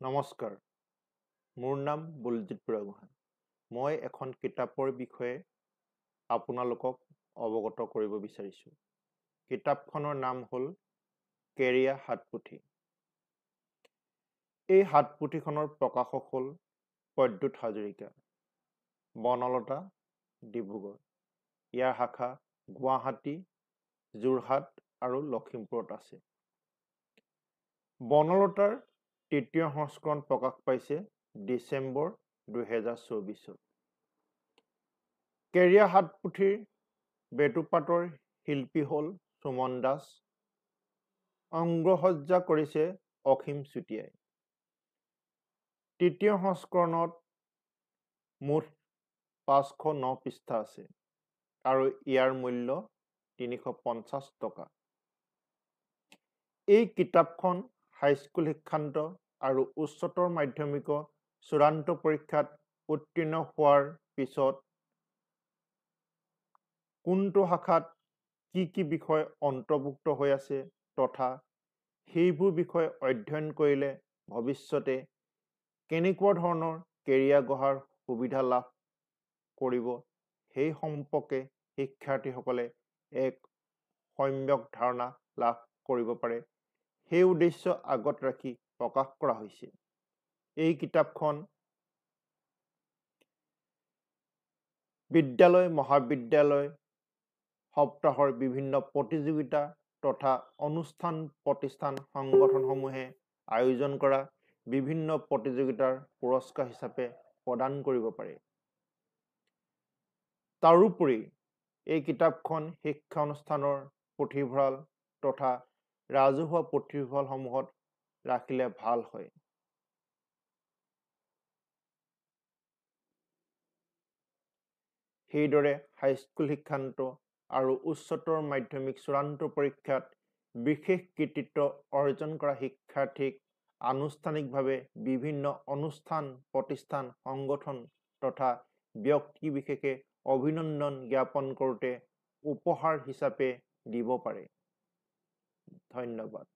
নমস্কাৰ, মোৰ নাম বুলজিৎ বুঢ়াগোহাঁই। মই এখন কিতাপৰ বিষয়ে আপোনালোকক অৱগত কৰিব বিচাৰিছোঁ। কিতাপখনৰ নাম হ'ল কেৰিয়া হাতপুথি। এই হাতপুথিখনৰ প্ৰকাশক হ'ল প্ৰদ্যুৎ হাজৰিকা, বনলতা, ডিব্ৰুগড়। ইয়াৰ শাখা গুৱাহাটী, যোৰহাট আৰু লখিমপুৰত আছে। বনলতাৰ তৃতীয় সংস্কৰণ প্ৰকাশ পাইছে ডিচেম্বৰ 2024। কেৰিয়া হাতপুথিৰ বেটুপাতৰ শিল্পী হ'ল সুমন দাস। অংগসজ্জা কৰিছে অসীম চুতীয়াই। তৃতীয় সংস্কৰণত মুঠ 509 পৃষ্ঠা আছে আৰু ইয়াৰ মূল্য 350 টকা। এই কিতাপখন হাইস্কুল শিক্ষান্ত আৰু উচ্চতৰ মাধ্যমিকৰ চূড়ান্ত পৰীক্ষাত উত্তীৰ্ণ হোৱাৰ পিছত কোনটো শাখাত কি বিষয় অন্তৰ্ভুক্ত হৈ আছে তথা সেইবোৰ বিষয় অধ্যয়ন কৰিলে ভৱিষ্যতে কেনেকুৱা ধৰণৰ কেৰিয়াৰ গঢ়াৰ সুবিধা লাভ কৰিব সেই সম্পৰ্কে শিক্ষাৰ্থীসকলে এক সম্যক ধাৰণা লাভ কৰিব পাৰে, সেই উদ্দেশ্য আগত ৰাখি প্ৰকাশ কৰা হৈছে। এই কিতাপখন বিদ্যালয় মহাবিদ্যালয় সপ্তাহৰ বিভিন্ন প্ৰতিযোগিতা তথা অনুষ্ঠান প্ৰতিষ্ঠান সংগঠনসমূহে আয়োজন কৰা বিভিন্ন প্ৰতিযোগিতাৰ পুৰস্কাৰ হিচাপে প্ৰদান কৰিব পাৰে। তাৰোপৰি এই কিতাপখন শিক্ষা অনুষ্ঠানৰ পুথিভঁৰাল তথা ৰাজহুৱা পুথিভঁৰালসমূহত ৰাখিলে ভাল হয়। সেইদৰে হাইস্কুল শিক্ষান্ত আৰু উচ্চতৰ মাধ্যমিক চূড়ান্ত পৰীক্ষাত বিশেষ কৃতিত্ব অৰ্জন কৰা শিক্ষাৰ্থীক আনুষ্ঠানিকভাৱে বিভিন্ন অনুষ্ঠান প্ৰতিষ্ঠান সংগঠন তথা ব্যক্তি বিশেষে অভিনন্দন জ্ঞাপন কৰোঁতে উপহাৰ হিচাপে দিব পাৰে। ধন্যবাদ।